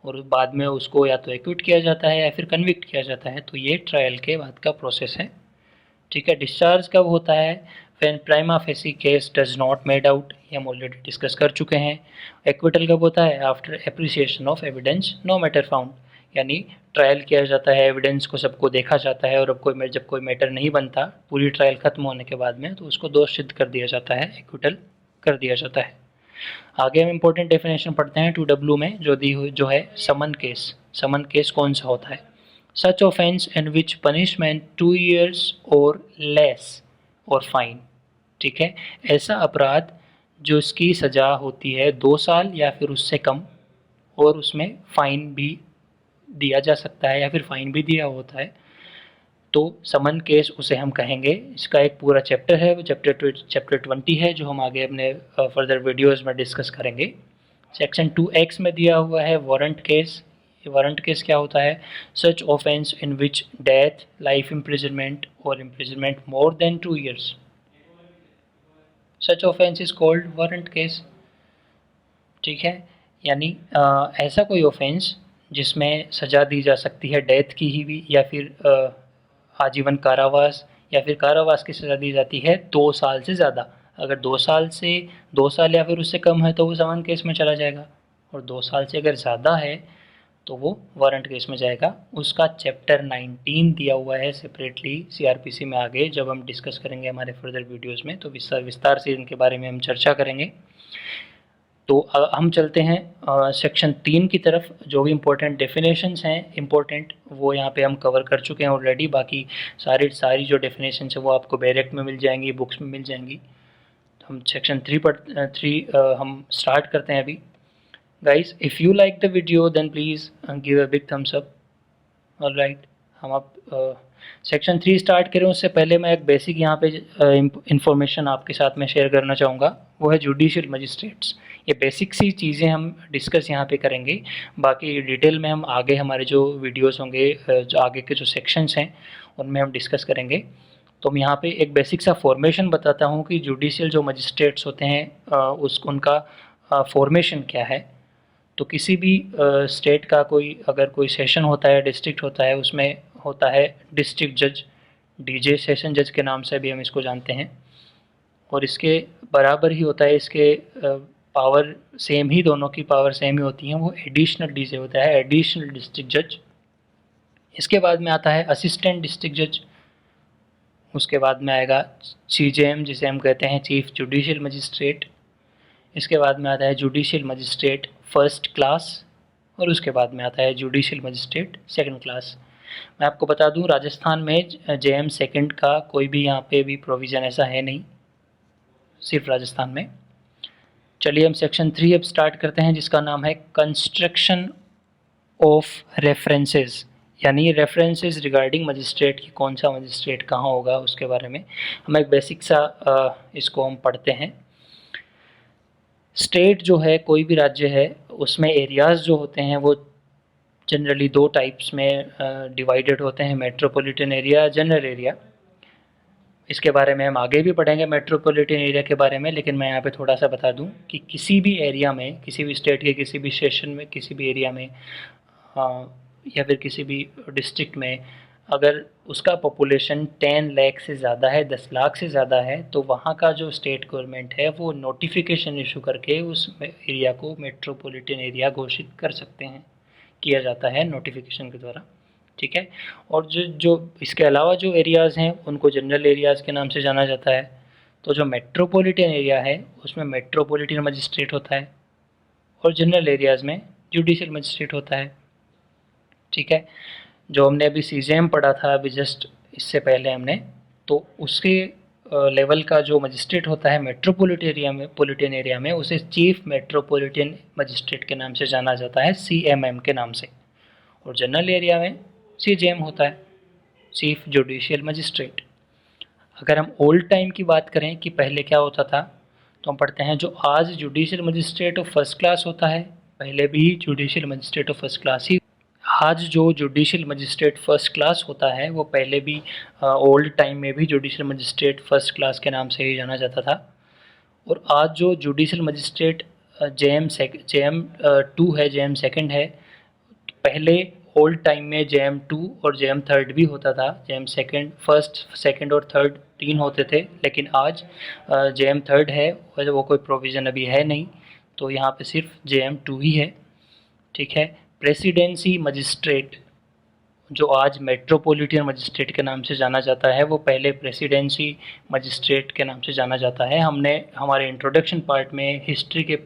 और बाद में उसको या तो एक्विट किया जाता है या फिर कन्विक्ट किया जाता है, तो ये ट्रायल के बाद का प्रोसेस है। ठीक है। डिस्चार्ज कब होता है, when prima facie case does not made out, ये हम ऑलरेडी डिस्कस कर चुके हैं। एक्विटल कब होता है, after appreciation of evidence no matter found, यानी ट्रायल किया जाता है, एविडेंस को सबको देखा जाता है और अब जब कोई मैटर नहीं बनता पूरी ट्रायल खत्म होने के बाद में, तो उसको दोष सिद्ध कर दिया जाता है, एक्विटल कर दिया जाता है। आगे हम इम्पोर्टेंट डेफिनेशन पढ़ते हैं 2W में जो दी हुई, जो है समन केस। समन केस कौन सा होता है, such offense in which punishment 2 years or less or fine। ठीक है। ऐसा अपराध जो इसकी सज़ा होती है 2 साल या फिर उससे कम, और उसमें फ़ाइन भी दिया जा सकता है या फिर फ़ाइन भी दिया होता है, तो समन केस उसे हम कहेंगे। इसका एक पूरा चैप्टर है, वो चैप्टर 20 है, जो हम आगे अपने फर्दर वीडियोज़ में डिस्कस करेंगे। सेक्शन 2X में दिया हुआ है वारंट केस। वारंट केस क्या होता है, such offence in which death, life imprisonment और imprisonment more than 2 years, such offence is called warrant case. ठीक है। यानी ऐसा कोई ऑफेंस जिसमें सज़ा दी जा सकती है डेथ की ही भी, या फिर आजीवन कारावास, या फिर कारावास की सज़ा दी जाती है 2 साल से ज़्यादा। अगर 2 साल या फिर उससे कम है तो वो समन केस में चला जाएगा, और 2 साल से अगर ज़्यादा है तो वो वारंट केस में जाएगा। उसका चैप्टर 19 दिया हुआ है सेपरेटली सीआरपीसी में, आगे जब हम डिस्कस करेंगे हमारे फर्दर वीडियोस में तो विस्तार से इनके बारे में हम चर्चा करेंगे। तो हम चलते हैं सेक्शन 3 की तरफ। जो भी इम्पोर्टेंट डेफिनेशंस हैं इम्पोर्टेंट, वो यहाँ पे हम कवर कर चुके हैं ऑलरेडी। बाकी सारी जो डेफिनेशंस है वो आपको डायरेक्ट में मिल जाएंगी, बुक्स में मिल जाएंगी। तो हम सेक्शन 3 हम स्टार्ट करते हैं अभी। Guys, if you like the video then please give a big thumbs up. Alright, हम अब सेक्शन 3 स्टार्ट करें उससे पहले मैं एक बेसिक यहाँ पे इंफॉर्मेशन आपके साथ में शेयर करना चाहूँगा, वो है जुडिशियल मजिस्ट्रेट्स। ये बेसिक सी चीज़ें हम डिस्कस यहाँ पे करेंगे, बाकी डिटेल में हम आगे हमारे जो वीडियोस होंगे, जो आगे के जो सेक्शंस हैं उनमें हम डिस्कस करेंगे। तो मैं यहाँ पे एक बेसिक सा फॉर्मेशन बताता हूँ कि जुडिशियल जो मजिस्ट्रेट्स होते हैं उनका फॉर्मेशन क्या है। तो किसी भी स्टेट का अगर कोई सेशन होता है, डिस्ट्रिक्ट होता है, उसमें होता है डिस्ट्रिक्ट जज, डीजे सेशन जज के नाम से भी हम इसको जानते हैं, और इसके बराबर ही होता है, इसके पावर सेम ही, दोनों की पावर सेम ही होती हैं, वो एडिशनल डीजे होता है, एडिशनल डिस्ट्रिक्ट जज। इसके बाद में आता है असिस्टेंट डिस्ट्रिक्ट जज। उसके बाद में आएगा CJM जिसे हम कहते हैं चीफ जुडिशियल मजिस्ट्रेट। इसके बाद में आता है जुडिशियल मजिस्ट्रेट फर्स्ट क्लास और उसके बाद में आता है जुडिशियल मजिस्ट्रेट सेकंड क्लास। मैं आपको बता दूं राजस्थान में जेएम सेकंड का कोई भी यहाँ पे भी प्रोविज़न ऐसा है नहीं, सिर्फ राजस्थान में। चलिए हम सेक्शन 3 अब स्टार्ट करते हैं, जिसका नाम है कंस्ट्रक्शन ऑफ रेफरेंसेस, यानी रेफरेंसेस रिगार्डिंग मजिस्ट्रेट की कौन सा मजिस्ट्रेट कहाँ होगा उसके बारे में हम एक बेसिक सा इसको हम पढ़ते हैं। स्टेट जो है, कोई भी राज्य है, उसमें एरियाज़ जो होते हैं वो जनरली दो टाइप्स में डिवाइडेड होते हैं, मेट्रोपॉलिटन एरिया, जनरल एरिया। इसके बारे में हम आगे भी पढ़ेंगे मेट्रोपॉलिटन एरिया के बारे में, लेकिन मैं यहाँ पे थोड़ा सा बता दूँ कि किसी भी एरिया में, किसी भी स्टेट के किसी भी सेशन में, किसी भी एरिया में या फिर किसी भी डिस्ट्रिक्ट में अगर उसका पॉपुलेशन 10 लाख से ज़्यादा है, 10 लाख से ज़्यादा है, तो वहाँ का जो स्टेट गवर्नमेंट है वो नोटिफिकेशन इशू करके उस एरिया को मेट्रोपॉलिटन एरिया घोषित कर सकते हैं, किया जाता है नोटिफिकेशन के द्वारा, ठीक है। और जो इसके अलावा जो एरियाज़ हैं उनको जनरल एरियाज़ के नाम से जाना जाता है। तो जो मेट्रोपॉलिटन एरिया है उसमें मेट्रोपॉलिटन मजिस्ट्रेट होता है और जनरल एरियाज़ में जुडिशियल मजिस्ट्रेट होता है, ठीक है। जो हमने अभी सीजेएम पढ़ा था अभी जस्ट इससे पहले हमने, तो उसके लेवल का जो मजिस्ट्रेट होता है मेट्रोपॉलिटन एरिया में उसे चीफ मेट्रोपॉलिटन मजिस्ट्रेट के नाम से जाना जाता है, सीएमएम के नाम से। और जनरल एरिया में सीजेएम होता है, चीफ जुडिशियल मजिस्ट्रेट। अगर हम ओल्ड टाइम की बात करें कि पहले क्या होता था, तो हम पढ़ते हैं जो आज judicial magistrate of first class होता है, पहले भी judicial magistrate of first class ही। आज जो जुडिशियल मजिस्ट्रेट फर्स्ट क्लास होता है वो पहले भी ओल्ड टाइम में भी जुडिशियल मजिस्ट्रेट फर्स्ट क्लास के नाम से ही जाना जाता था। और आज जो जुडिशियल मजिस्ट्रेट जेएम 2 है, जेएम सेकंड है, पहले ओल्ड टाइम में जेएम 2 और जेएम थर्ड भी होता था, जेएम सेकंड, फर्स्ट, सेकंड और थर्ड 3 होते थे, लेकिन आज जेएम थर्ड है, वैसे वो कोई प्रोविज़न अभी है नहीं, तो यहाँ पे सिर्फ जेएम 2 ही है, ठीक है। प्रेसिडेंसी मजिस्ट्रेट जो आज मेट्रोपॉलिटन मजिस्ट्रेट के नाम से जाना जाता है वो पहले प्रेसिडेंसी मजिस्ट्रेट के नाम से जाना जाता है। हमने हमारे इंट्रोडक्शन पार्ट में हिस्ट्री के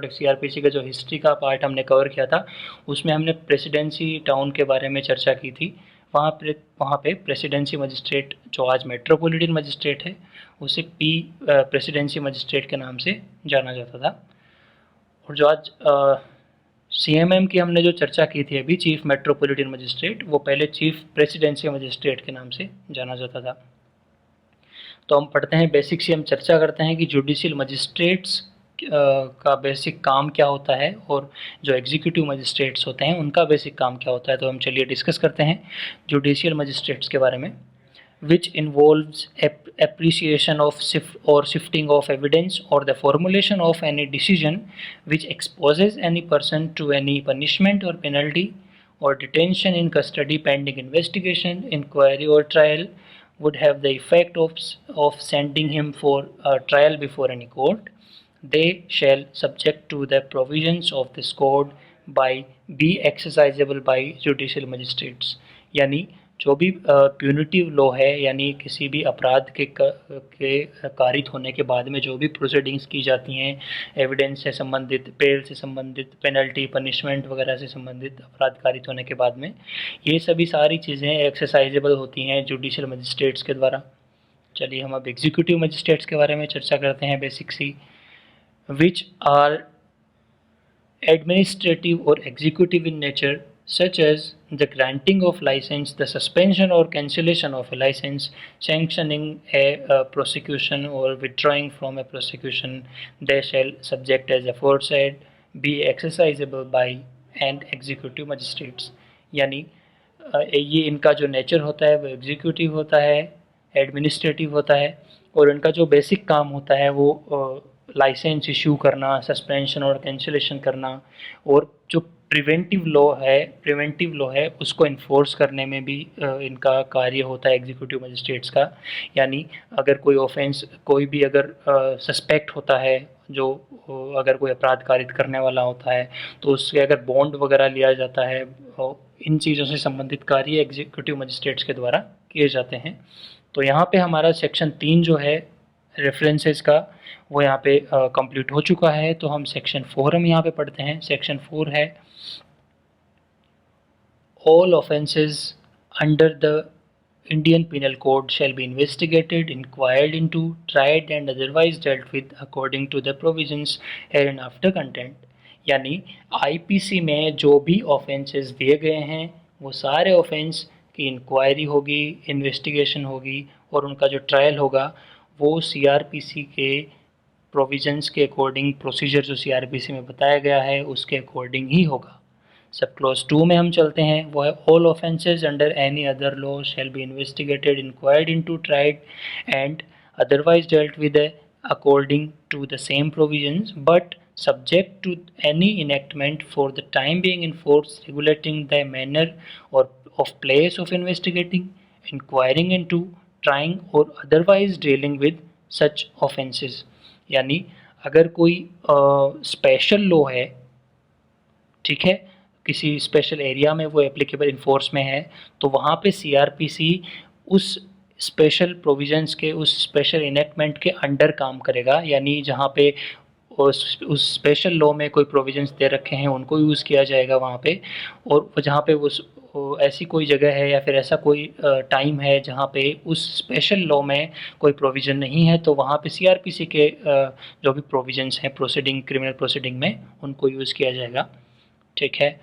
सीआरपीसी का जो हिस्ट्री का पार्ट हमने कवर किया था उसमें हमने प्रेसिडेंसी टाउन के बारे में चर्चा की थी। वहाँ पे प्रेसिडेंसी मजिस्ट्रेट जो आज मेट्रोपॉलिटन मजिस्ट्रेट है उसे प्रेसिडेंसी मजिस्ट्रेट के नाम से जाना जाता था। और जो आज सीएमएम की हमने जो चर्चा की थी अभी, चीफ मेट्रोपॉलिटन मजिस्ट्रेट, वो पहले चीफ प्रेसिडेंसी मजिस्ट्रेट के नाम से जाना जाता था। तो हम पढ़ते हैं, बेसिक से हम चर्चा करते हैं कि जुडिशियल मजिस्ट्रेट्स का बेसिक काम क्या होता है और जो एग्जीक्यूटिव मजिस्ट्रेट्स होते हैं उनका बेसिक काम क्या होता है। तो हम चलिए डिस्कस करते हैं जुडिशियल मजिस्ट्रेट्स के बारे में। which involves appreciation of shifting of evidence or the formulation of any decision which exposes any person to any punishment or penalty or detention in custody pending investigation, inquiry or trial would have the effect of sending him for a trial before any court. They shall subject to the provisions of this code by be exercisable by judicial magistrates। यानी जो भी punitive law है, यानी किसी भी अपराध के कारित होने के बाद में जो भी प्रोसीडिंग्स की जाती हैं, एविडेंस से संबंधित, बेल से संबंधित, पेनल्टी, पनिशमेंट वगैरह से संबंधित अपराध कारित होने के बाद में, ये सभी सारी चीज़ें एक्सरसाइजेबल होती हैं जुडिशियल मजिस्ट्रेट्स के द्वारा। चलिए हम अब एग्जीक्यूटिव मजिस्ट्रेट्स के बारे में चर्चा करते हैं, बेसिक सी। विच आर एडमिनिस्ट्रेटिव और executive in nature, such as the granting of license, the suspension or cancellation of a license, sanctioning a prosecution or withdrawing from a prosecution, they shall subject as aforesaid be exercisable by and executive magistrates। यानी ये इनका जो nature होता है वो executive होता है, administrative होता है, और इनका जो बेसिक काम होता है वो लाइसेंस इशू करना, सस्पेंशन और कैंसिलेशन करना, और जो प्रिवेंटिव लॉ है उसको इन्फोर्स करने में भी इनका कार्य होता है एग्जीक्यूटिव मजिस्ट्रेट्स का। यानी अगर कोई ऑफेंस, कोई भी अगर सस्पेक्ट होता है, जो अगर कोई अपराध कारित करने वाला होता है, तो उससे अगर बॉन्ड वगैरह लिया जाता है, इन चीज़ों से संबंधित कार्य एग्जीक्यूटिव मजिस्ट्रेट्स के द्वारा किए जाते हैं। तो यहाँ पे हमारा सेक्शन 3 जो है रेफरेंसेस का वो यहाँ पे कंप्लीट हो चुका है। तो हम सेक्शन 4 हम यहाँ पे पढ़ते हैं। सेक्शन 4 है all offences under the Indian Penal Code shall be investigated, inquired into, tried and otherwise dealt with according to the provisions hereinafter contained। यानी आईपीसी में जो भी ऑफेंसेस दिए गए हैं वो सारे ऑफेंस की इंक्वायरी होगी, इन्वेस्टिगेशन होगी और उनका जो ट्रायल होगा वो सीआरपीसी के प्रोविजंस के अकॉर्डिंग, प्रोसीजर जो सीआरपीसी में बताया गया है उसके अकॉर्डिंग ही होगा। सब क्लॉज 2 में हम चलते हैं, वो है all offences under any other law shall be investigated, inquired into, tried and otherwise dealt with according to the same provisions but subject to any enactment for the time being in force regulating the manner or of place of investigating, inquiring into, trying or otherwise dealing with such offences। यानी अगर कोई special law है, ठीक है, किसी special area में वो applicable enforce में है, तो वहाँ पे सीआरपीसी उस स्पेशल प्रोविजंस के, उस स्पेशल इनेक्टमेंट के अंडर काम करेगा। यानी जहाँ पे उस स्पेशल लॉ में कोई प्रोविजंस दे रखे हैं उनको यूज़ किया जाएगा वहाँ पे, और जहाँ पे वो ऐसी कोई जगह है या फिर ऐसा कोई टाइम है जहाँ पे उस स्पेशल लॉ में कोई प्रोविज़न नहीं है तो वहाँ पे सीआरपीसी के जो भी प्रोविजंस हैं प्रोसीडिंग, क्रिमिनल प्रोसीडिंग में, उनको यूज़ किया जाएगा। ठीक है,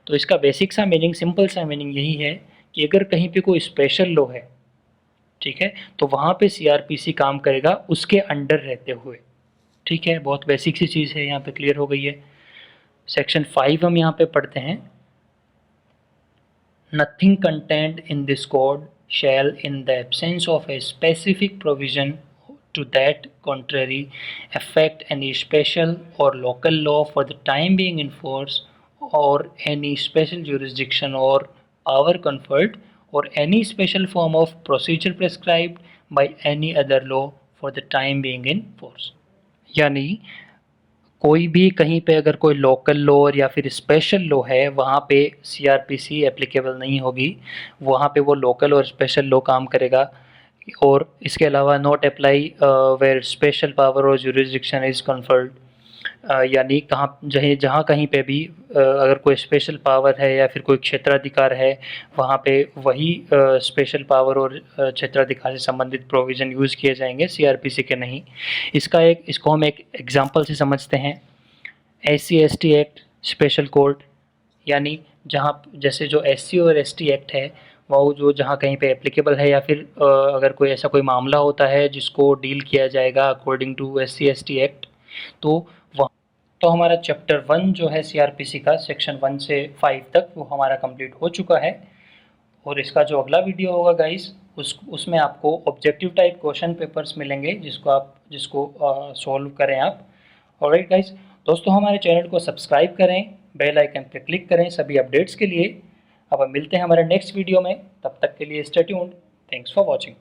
तो इसका बेसिक सा मीनिंग, सिंपल सा मीनिंग यही है कि अगर कहीं पे कोई स्पेशल लॉ है, ठीक है, तो वहाँ पे सीआरपीसी काम करेगा उसके अंडर रहते हुए। ठीक है, बहुत बेसिक सी चीज़ है, यहाँ पे क्लियर हो गई है। सेक्शन 5 हम यहाँ पे पढ़ते हैं। Nothing content in this code shall in the absence of a specific provision to that contrary affect any special or local law for the time being in force or any special jurisdiction or power conferred or any special form of procedure prescribed by any other law for the time being in force। यानी कोई भी कहीं पे अगर कोई local law या फिर special law है वहाँ पे सीआरपीसी एप्लीकेबल नहीं होगी, वहाँ पे वो लोकल और स्पेशल लॉ काम करेगा। और इसके अलावा not apply where special power और जुरिसडिक्शन इज़ कन्फर्ड, यानी जहाँ कहीं पे भी अगर कोई स्पेशल पावर है या फिर कोई क्षेत्राधिकार है वहाँ पे वही स्पेशल पावर और क्षेत्राधिकार से संबंधित प्रोविज़न यूज़ किए जाएंगे, सीआरपीसी के नहीं। इसको हम एक एग्जांपल से समझते हैं। SC/ST एक्ट स्पेशल कोर्ट, यानी जहाँ जैसे जो SC और ST एक्ट है वो जो जहाँ कहीं पे एप्लीकेबल है या फिर अगर कोई ऐसा कोई मामला होता है जिसको डील किया जाएगा अकॉर्डिंग टू SC/ST एक्ट, तो वहाँ तो हमारा चैप्टर 1 जो है सीआरपीसी का सेक्शन 1 से 5 तक वो हमारा कंप्लीट हो चुका है। और इसका जो अगला वीडियो होगा गाइस उसमें आपको ऑब्जेक्टिव टाइप क्वेश्चन पेपर्स मिलेंगे जिसको सॉल्व करें आप। ऑलराइट गाइस, दोस्तों हमारे चैनल को सब्सक्राइब करें, बेल आइकन पर क्लिक करें सभी अपडेट्स के लिए। अब हम मिलते हैं हमारे नेक्स्ट वीडियो में, तब तक के लिए stay tuned. Thanks for watching.